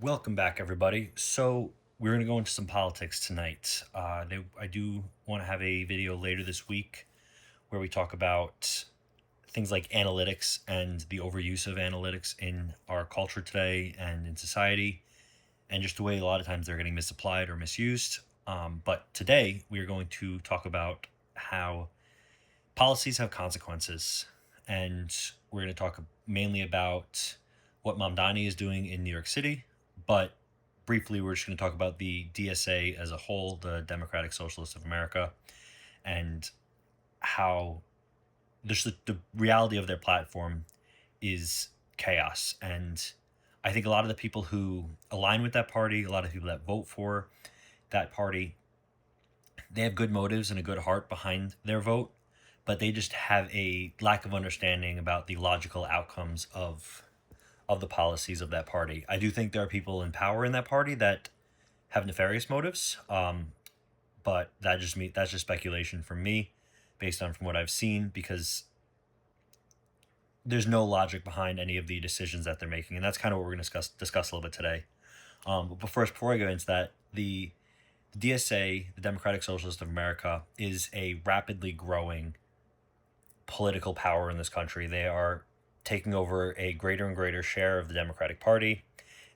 Welcome back, everybody. So we're going to go into some politics tonight. I do want to have a video later this week where we talk about things like analytics and the overuse of analytics in our culture today and in society, and just the way a lot of times they're getting misapplied or misused. But today we are going to talk about how policies have consequences, and we're going to talk mainly about what Mamdani is doing in New York City, but briefly, we're just going to talk about the DSA as a whole, the Democratic Socialists of America, and how the reality of their platform is chaos. And I think a lot of the people who align with that party, a lot of people that vote for that party, they have good motives and a good heart behind their vote, but they just have a lack of understanding about the logical outcomes of the policies of that party. I do think there are people in power in that party that have nefarious motives, but that's just speculation from me, based on from what I've seen, because there's no logic behind any of the decisions that they're making, and that's kind of what we're going to discuss a little bit today. But first, before I go into that, the DSA, the Democratic Socialist of America, is a rapidly growing political power in this country. They are taking over a greater and greater share of the Democratic Party.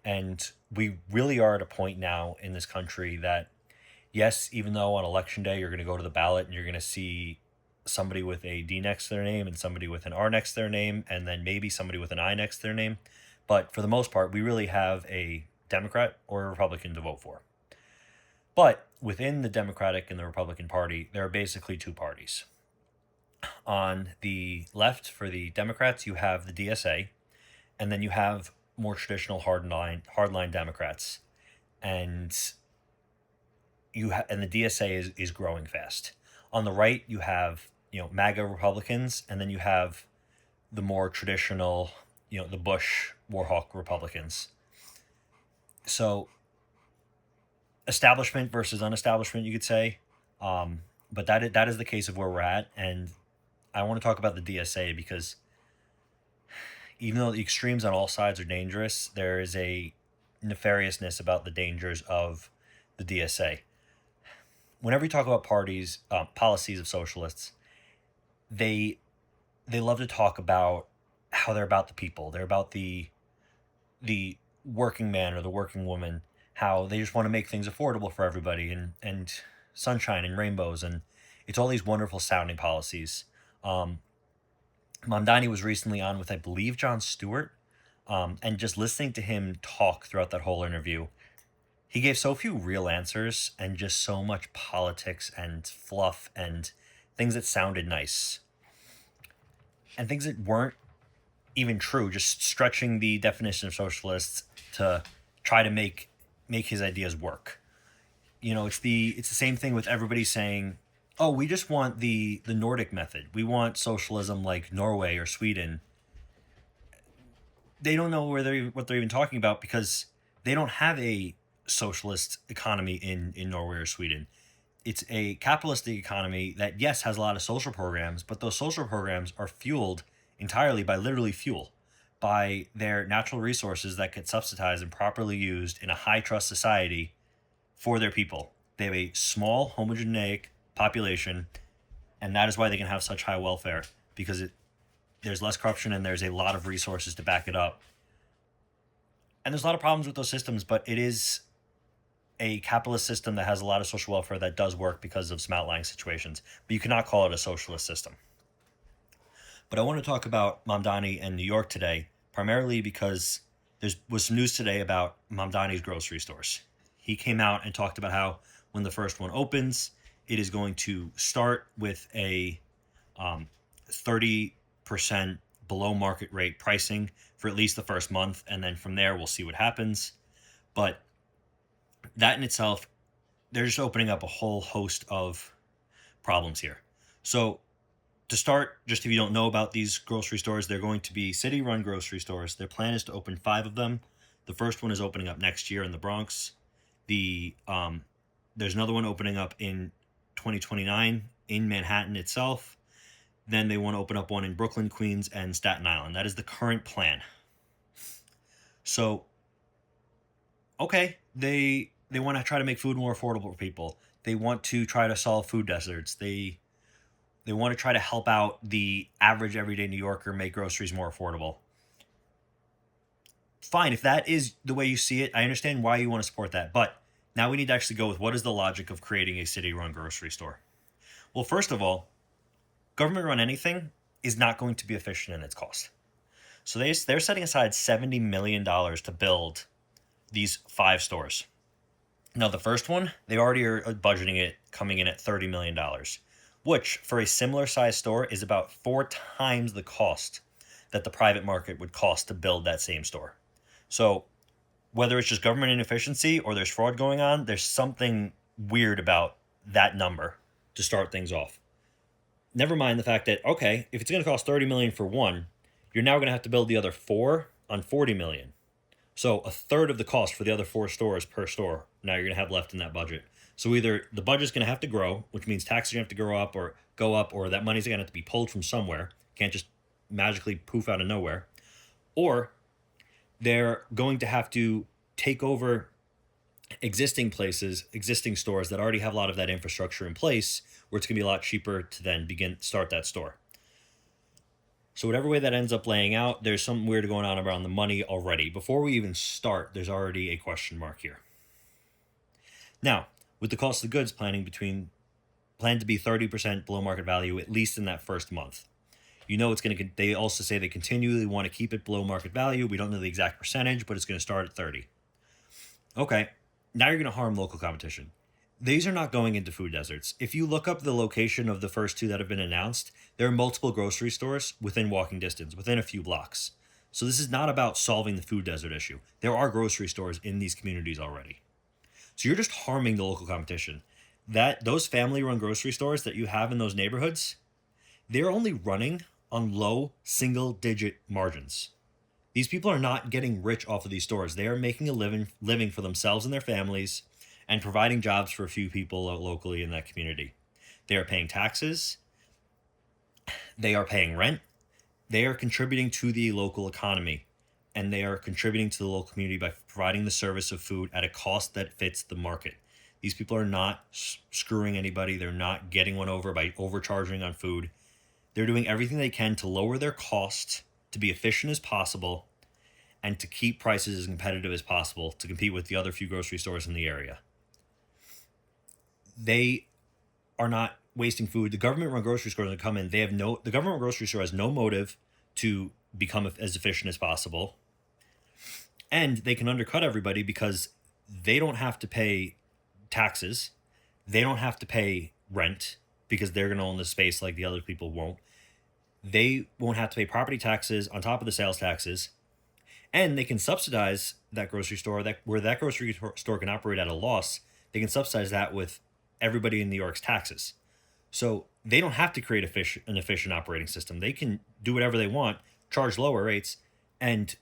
And we really are at a point now in this country that, yes, even though on election day you're going to go to the ballot and you're going to see somebody with a D next to their name and somebody with an R next to their name, and then maybe somebody with an I next to their name. But for the most part, we really have a Democrat or a Republican to vote for. But within the Democratic and the Republican Party, there are basically two parties. On the left, for the Democrats, you have the DSA, and then you have more traditional hardline Democrats, and and the DSA is growing fast. On the right, you have MAGA Republicans, and then you have the more traditional, the Bush Warhawk Republicans. So establishment versus unestablishment, you could say. But that is the case of where we're at, and I want to talk about the DSA because even though the extremes on all sides are dangerous, there is a nefariousness about the dangers of the DSA. Whenever we talk about policies of socialists, they they love to talk about how they're about the people. They're about the working man or the working woman. How they just want to make things affordable for everybody, and sunshine and rainbows, and it's all these wonderful sounding policies. Um, Mamdani was recently on with, I believe, Jon Stewart, and just listening to him talk throughout that whole interview, he gave so few real answers and just so much politics and fluff and things that sounded nice and things that weren't even true, just stretching the definition of socialists to try to make his ideas work. It's the same thing with everybody saying, "Oh, we just want the Nordic method. We want socialism like Norway or Sweden." They don't know what they're even talking about because they don't have a socialist economy in Norway or Sweden. It's a capitalistic economy that, yes, has a lot of social programs, but those social programs are fueled entirely by literally fuel, by their natural resources that get subsidized and properly used in a high trust society for their people. They have a small homogeneic population, and that is why they can have such high welfare, because there's less corruption and there's a lot of resources to back it up. And there's a lot of problems with those systems, but it is a capitalist system that has a lot of social welfare that does work because of some outlying situations. But you cannot call it a socialist system. But I want to talk about Mamdani and New York today, primarily because there was some news today about Mamdani's grocery stores. He came out and talked about how when the first one opens, it is going to start with a 30% below market rate pricing for at least the first month, and then from there we'll see what happens. But that in itself, they're just opening up a whole host of problems here. So to start, just if you don't know about these grocery stores, they're going to be city-run grocery stores. Their plan is to open 5 of them. The first one is opening up next year in the Bronx. There's another one opening up in 2029 in Manhattan itself. Then they want to open up one in Brooklyn, Queens, and Staten Island. That is the current plan. So Okay, they want to try to make food more affordable for people. They want to try to solve food deserts. They want to try to help out the average everyday New Yorker, make groceries more affordable. Fine, if that is the way you see it, I understand why you want to support that. But now we need to actually go with what is the logic of creating a city-run grocery store. Well, first of all, government-run anything is not going to be efficient in its cost. So they're setting aside $70 million to build these 5 stores. Now, the first one, they already are budgeting it coming in at $30 million, which for a similar size store is about 4 times the cost that the private market would cost to build that same store. So, whether it's just government inefficiency or there's fraud going on, there's something weird about that number to start things off. Never mind the fact that, okay, if it's going to cost $30 million for one, you're now going to have to build the other 4 on $40 million. So a third of the cost for the other 4 stores per store now you're going to have left in that budget. So either the budget's going to have to grow, which means taxes are going to have to go up, or that money's going to have to be pulled from somewhere. Can't just magically poof out of nowhere. Or they're going to have to take over existing places, existing stores that already have a lot of that infrastructure in place, where it's going to be a lot cheaper to then start that store. So whatever way that ends up laying out, there's something weird going on around the money already. Before we even start, there's already a question mark here. Now, with the cost of the goods planned to be 30% below market value, at least in that first month. They also say they continually want to keep it below market value. We don't know the exact percentage, but it's going to start at 30. Okay, now you're going to harm local competition. These are not going into food deserts. If you look up the location of the first 2 that have been announced, there are multiple grocery stores within walking distance, within a few blocks. So this is not about solving the food desert issue. There are grocery stores in these communities already. So you're just harming the local competition. Those family-run grocery stores that you have in those neighborhoods, they're only running on low single-digit margins. These people are not getting rich off of these stores. They are making a living for themselves and their families, and providing jobs for a few people locally in that community. They are paying taxes. They are paying rent. They are contributing to the local economy, and they are contributing to the local community by providing the service of food at a cost that fits the market. These people are not screwing anybody. They're not getting one over by overcharging on food. They're doing everything they can to lower their cost, to be efficient as possible, and to keep prices as competitive as possible to compete with the other few grocery stores in the area. They are not wasting food. The government-run grocery stores that come in, the government grocery store has no motive to become as efficient as possible, and they can undercut everybody because they don't have to pay taxes, they don't have to pay rent because they're going to own the space like the other people won't. They won't have to pay property taxes on top of the sales taxes, and they can subsidize that grocery store where that grocery store can operate at a loss. They can subsidize that with everybody in New York's taxes. So they don't have to create an efficient operating system. They can do whatever they want, charge lower rates, and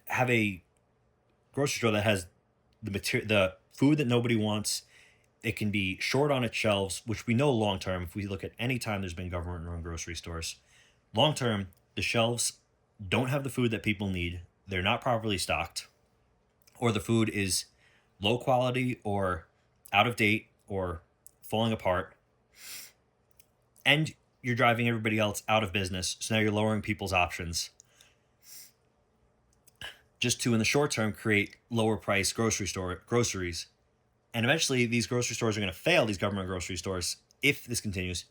have a grocery store that has the food that nobody wants. It can be short on its shelves, which we know long term, if we look at any time there's been government-run grocery stores, long term, the shelves don't have the food that people need. They're not properly stocked, or the food is low quality or out of date or falling apart, and you're driving everybody else out of business. So now you're lowering people's options just to, in the short term, create lower price groceries. And eventually these grocery stores are going to fail, these government grocery stores, if this continues.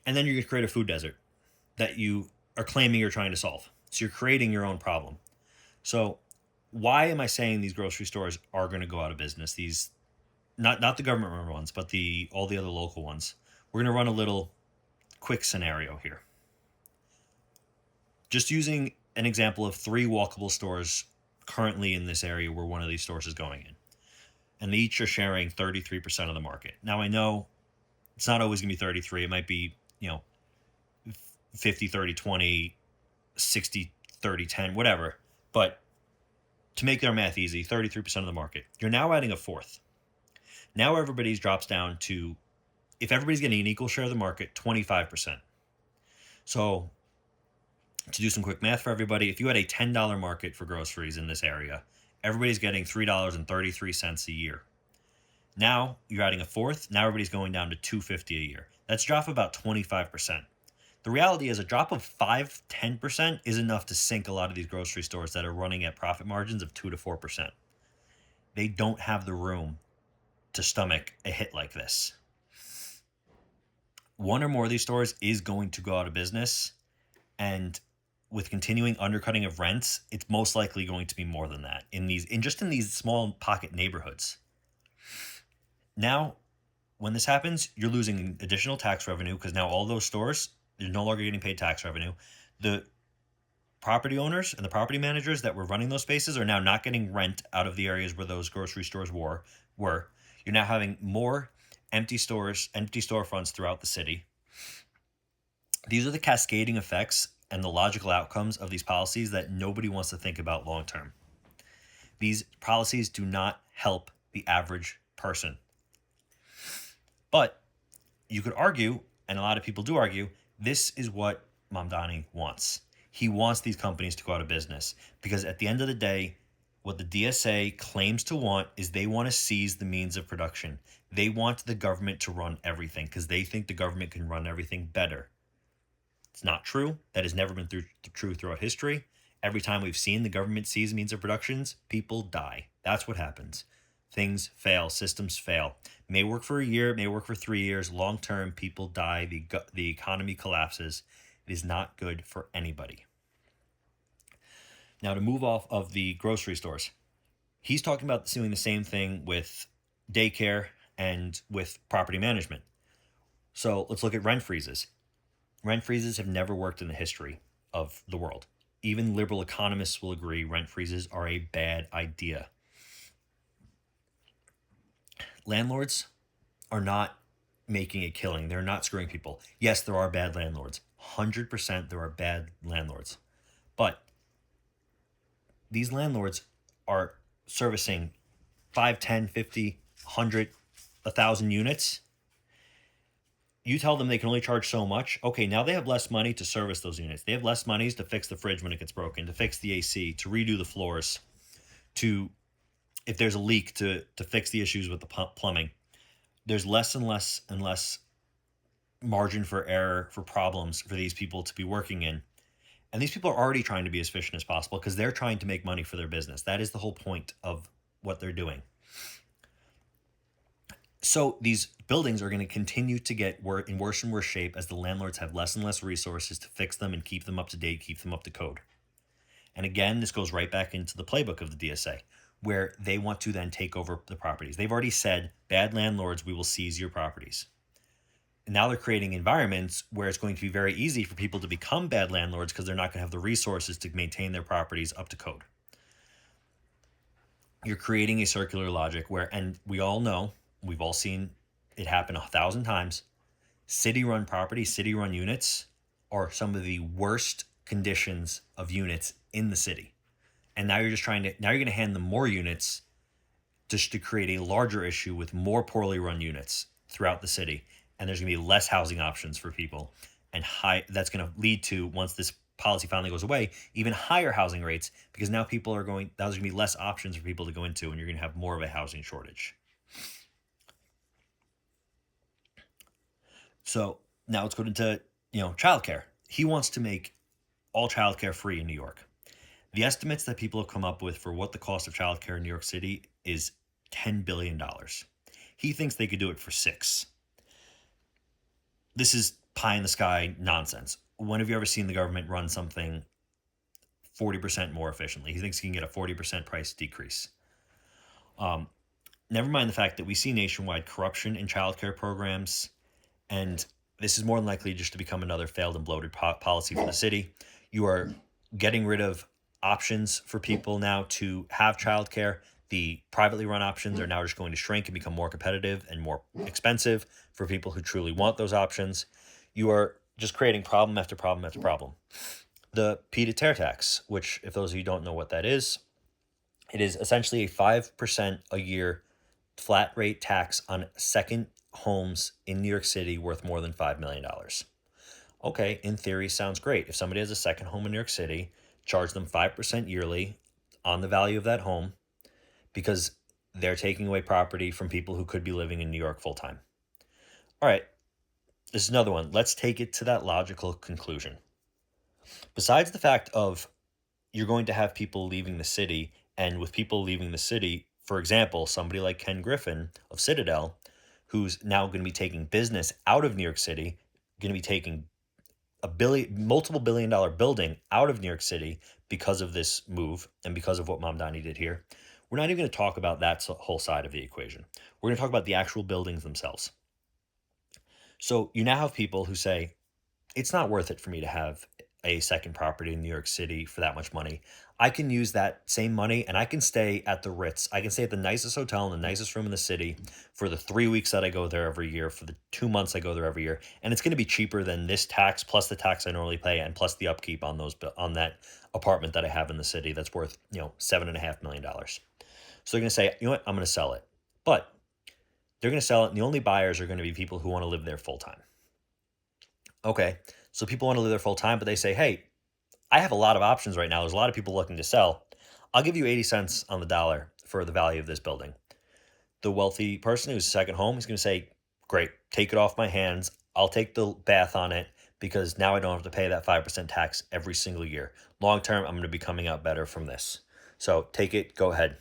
And then you're going to create a food desert that you are claiming you're trying to solve. So you're creating your own problem. So why am I saying these grocery stores are going to go out of business? These not the government run ones, but all the other local ones. We're going to run a little quick scenario here. Just using an example of 3 walkable stores currently in this area where one of these stores is going in. And they each are sharing 33% of the market. Now I know it's not always going to be 33. It might be, 50, 30, 20, 60, 30, 10, whatever. But to make their math easy, 33% of the market. You're now adding a 4th. Now everybody's drops down to, if everybody's getting an equal share of the market, 25%. So to do some quick math for everybody, if you had a $10 market for groceries in this area Everybody's getting $3.33 a year. Now you're adding a fourth. Now everybody's going down to $2.50 a year. That's a drop of about 25%. The reality is a drop of 5-10% is enough to sink a lot of these grocery stores that are running at profit margins of 2 to 4%. They don't have the room to stomach a hit like this. One or more of these stores is going to go out of business, and with continuing undercutting of rents, it's most likely going to be more than that in these small pocket neighborhoods. Now, when this happens, you're losing additional tax revenue because now all those stores, they're no longer getting paid tax revenue. The property owners and the property managers that were running those spaces are now not getting rent out of the areas where those grocery stores were. You're now having more empty stores, empty storefronts throughout the city. These are the cascading effects and the logical outcomes of these policies that nobody wants to think about long term. These policies do not help the average person. But you could argue, and a lot of people do argue, this is what Mamdani wants. He wants these companies to go out of business because at the end of the day, what the DSA claims to want is they want to seize the means of production. They want the government to run everything because they think the government can run everything better. It's not true. That has never been true throughout history. Every time we've seen the government seize means of productions, people die. That's what happens. Things fail. Systems fail. May work for a year, may work for 3 years. Long term, people die. The economy collapses. It is not good for anybody. Now, to move off of the grocery stores, he's talking about doing the same thing with daycare and with property management. So let's look at rent freezes. Rent freezes have never worked in the history of the world. Even liberal economists will agree rent freezes are a bad idea. Landlords are not making a killing. They're not screwing people. Yes, there are bad landlords. 100% there are bad landlords. But these landlords are servicing 5, 10, 50, 100, 1,000 units. You tell them they can only charge so much. Okay, now they have less money to service those units. They have less money to fix the fridge when it gets broken, to fix the AC, to redo the floors, to, if there's a leak, to fix the issues with the plumbing. There's less and less and less margin for error, for problems for these people to be working in. And these people are already trying to be as efficient as possible because they're trying to make money for their business. That is the whole point of what they're doing. So these buildings are going to continue to get in worse and worse shape as the landlords have less and less resources to fix them and keep them up to date, keep them up to code. And again, this goes right back into the playbook of the DSA, where they want to then take over the properties. They've already said, bad landlords, we will seize your properties. And now they're creating environments where it's going to be very easy for people to become bad landlords because they're not going to have the resources to maintain their properties up to code. You're creating a circular logic where, and we all know, we've all seen it happen 1,000 times, city-run properties, city-run units are some of the worst conditions of units in the city. And now you're going to hand them more units just to create a larger issue with more poorly run units throughout the city. And there's going to be less housing options for people. And that's going to lead to, once this policy finally goes away, even higher housing rates because now there's going to be less options for people to go into and you're going to have more of a housing shortage. So now let's go into, childcare. He wants to make all childcare free in New York. The estimates that people have come up with for what the cost of childcare in New York City is $10 billion. He thinks they could do it for $6 billion. This is pie in the sky nonsense. When have you ever seen the government run something 40% more efficiently? He thinks he can get a 40% price decrease. Never mind the fact that we see nationwide corruption in childcare programs, and this is more than likely just to become another failed and bloated policy for the city. You are getting rid of options for people now to have childcare. The privately run options are now just going to shrink and become more competitive and more expensive for people who truly want those options. You are just creating problem after problem after problem. The pied-à-terre tax, which, if those of you don't know what that is, it is essentially a 5% a year flat rate tax on second homes in New York City worth more than $5 million. Okay, in theory, sounds great. If somebody has a second home in New York City, charge them 5% yearly on the value of that home, because they're taking away property from people who could be living in New York full time. All right, this is another one. Let's take it to that logical conclusion. Besides the fact of you're going to have people leaving the city, and with people leaving the city, for example, somebody like Ken Griffin of Citadel, who's now going to be taking business out of New York City, going to be taking multiple billion-dollar building out of New York City because of this move and because of what Mamdani did here. We're not even going to talk about that whole side of the equation. We're going to talk about the actual buildings themselves. So you now have people who say, it's not worth it for me to have a second property in New York City for that much money. I can use that same money and I can stay at the Ritz. I can stay at the nicest hotel in the nicest room in the city for the 3 weeks that I go there every year, for the 2 months I go there every year. And it's going to be cheaper than this tax plus the tax I normally pay and plus the upkeep on that apartment that I have in the city that's worth, $7.5 million. So they're going to say, you know what, I'm going to sell it. But they're going to sell it, and the only buyers are going to be people who want to live there full time. Okay, so people want to live there full time, but they say, hey, I have a lot of options right now. There's a lot of people looking to sell. I'll give you 80 cents on the dollar for the value of this building. The wealthy person who's second home is going to say, great, take it off my hands. I'll take the bath on it because now I don't have to pay that 5% tax every single year. Long term, I'm going to be coming out better from this. So take it, go ahead.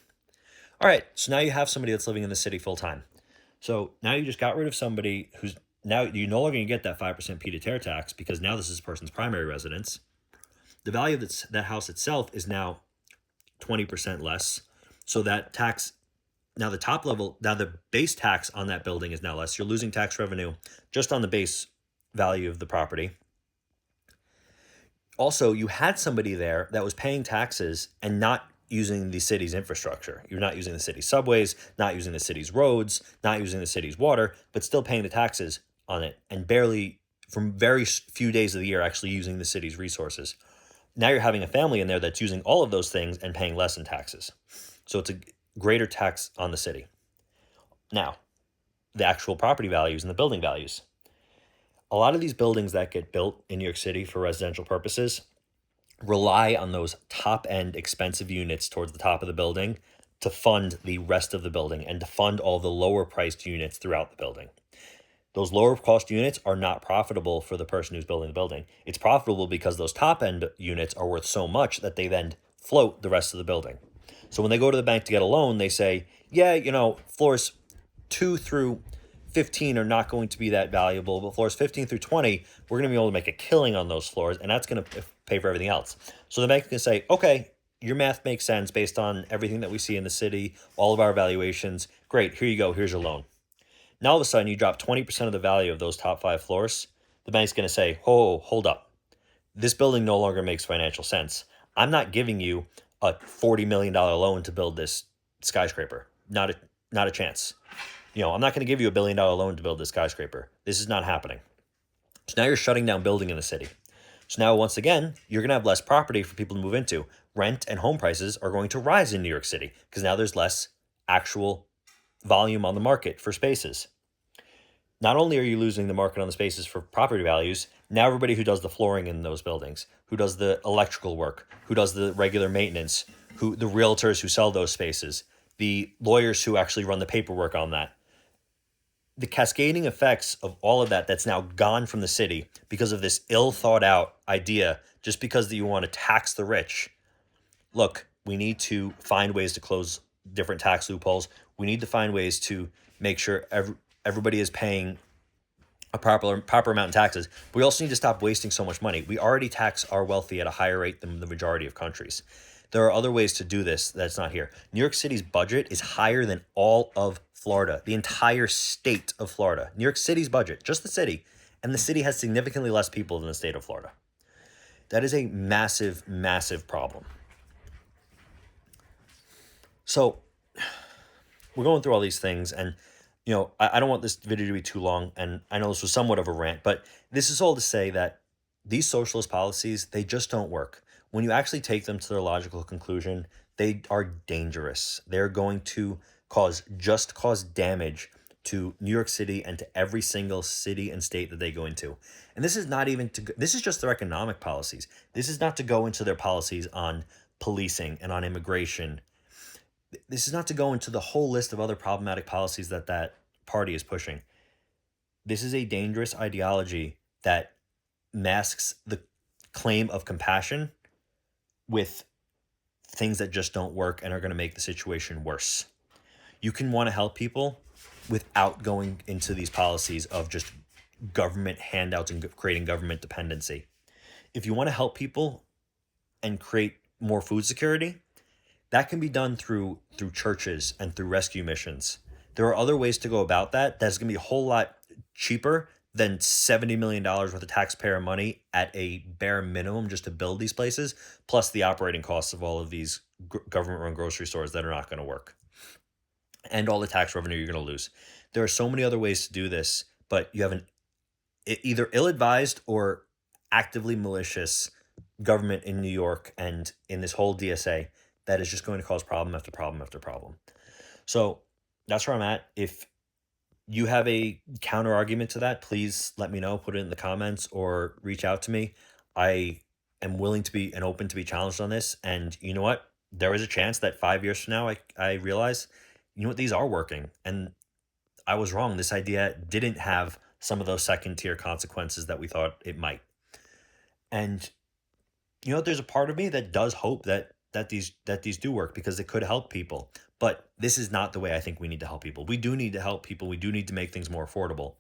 All right, so now you have somebody that's living in the city full time. So now you just got rid of somebody who's now you're no longer going to get that 5% pied-à-terre tax because now this is a person's primary residence. The value of that house itself is now 20% less. So that tax, now the base tax on that building is now less. You're losing tax revenue just on the base value of the property. Also, you had somebody there that was paying taxes and not using the city's infrastructure. You're not using the city's subways, not using the city's roads, not using the city's water, but still paying the taxes on it and barely, from very few days of the year, actually using the city's resources. Now you're having a family in there that's using all of those things and paying less in taxes. So it's a greater tax on the city. Now, the actual property values and the building values. A lot of these buildings that get built in New York City for residential purposes rely on those top-end expensive units towards the top of the building to fund the rest of the building and to fund all the lower-priced units throughout the building. Those lower-cost units are not profitable for the person who's building the building. It's profitable because those top-end units are worth so much that they then float the rest of the building. So when they go to the bank to get a loan, they say, yeah, floors 2 through 15 are not going to be that valuable, but floors 15 through 20, we're going to be able to make a killing on those floors, and that's going to pay for everything else. So the bank can say, okay, your math makes sense based on everything that we see in the city, all of our evaluations. Great, here you go, here's your loan. Now all of a sudden you drop 20% of the value of those top 5 floors. The bank's going to say, oh, hold up. This building no longer makes financial sense. I'm not giving you a $40 million loan to build this skyscraper. Not a chance. I'm not going to give you $1 billion loan to build this skyscraper. This is not happening. So now you're shutting down building in the city. So now, once again, you're going to have less property for people to move into. Rent and home prices are going to rise in New York City because now there's less actual volume on the market for spaces. Not only are you losing the market on the spaces for property values, now everybody who does the flooring in those buildings, who does the electrical work, who does the regular maintenance, the realtors who sell those spaces, the lawyers who actually run the paperwork on that, the cascading effects of all of that's now gone from the city because of this ill thought out idea, just because you want to tax the rich. Look, we need to find ways to close different tax loopholes. We need to find ways to make sure everybody is paying a proper amount in taxes. But we also need to stop wasting so much money. We already tax our wealthy at a higher rate than the majority of countries. There are other ways to do this that's not here. New York City's budget is higher than all of Florida, the entire state of Florida. New York City's budget, just the city, and the city has significantly less people than the state of Florida. That is a massive, massive problem. So we're going through all these things, and I don't want this video to be too long, and I know this was somewhat of a rant, but this is all to say that these socialist policies, they just don't work. When you actually take them to their logical conclusion, they are dangerous. They're going to cause damage to New York City and to every single city and state that they go into. And this is not even this is just their economic policies. This is not to go into their policies on policing and on immigration. This is not to go into the whole list of other problematic policies that that party is pushing. This is a dangerous ideology that masks the claim of compassion with things that just don't work and are going to make the situation worse. You can want to help people without going into these policies of just government handouts and creating government dependency. If you want to help people and create more food security, that can be done through churches and through rescue missions. There are other ways to go about that. That's going to be a whole lot cheaper than $70 million worth of taxpayer money at a bare minimum just to build these places, plus the operating costs of all of these government-run grocery stores that are not going to work, and all the tax revenue you're going to lose. There are so many other ways to do this, but you have an either ill-advised or actively malicious government in New York and in this whole DSA that is just going to cause problem after problem after problem. So that's where I'm at. If you have a counter argument to that, please let me know, put it in the comments or reach out to me. I am willing to be and open to be challenged on this. And you know what? There is a chance that 5 years from now, I realize, you know what, these are working. And I was wrong. This idea didn't have some of those second tier consequences that we thought it might. And you know, there's a part of me that does hope that these do work because it could help people. But this is not the way I think we need to help people. We do need to help people. We do need to make things more affordable.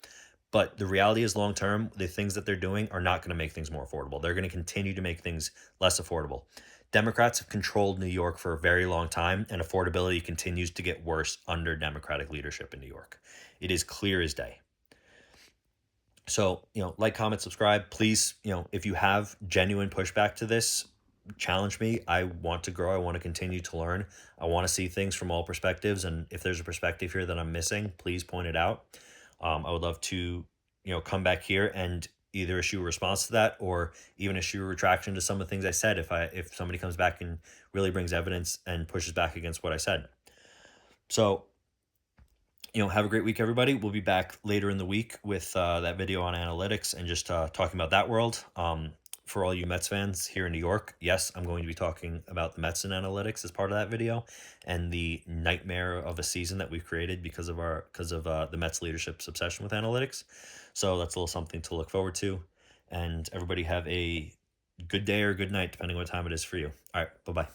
But the reality is, long term, the things that they're doing are not going to make things more affordable. They're going to continue to make things less affordable. Democrats have controlled New York for a very long time, and affordability continues to get worse under Democratic leadership in New York. It is clear as day. So, like, comment, subscribe. Please, if you have genuine pushback to this, challenge me. I want to grow. I want to continue to learn. I want to see things from all perspectives. And if there's a perspective here that I'm missing, please point it out. I would love to, come back here and either issue a response to that or even issue a retraction to some of the things I said if somebody comes back and really brings evidence and pushes back against what I said. So, have a great week, everybody. We'll be back later in the week with that video on analytics and just talking about that world. For all you Mets fans here in New York, yes, I'm going to be talking about the Mets and analytics as part of that video and the nightmare of a season that we've created because of the Mets leadership's obsession with analytics. So that's a little something to look forward to. And everybody have a good day or good night, depending on what time it is for you. All right, bye-bye.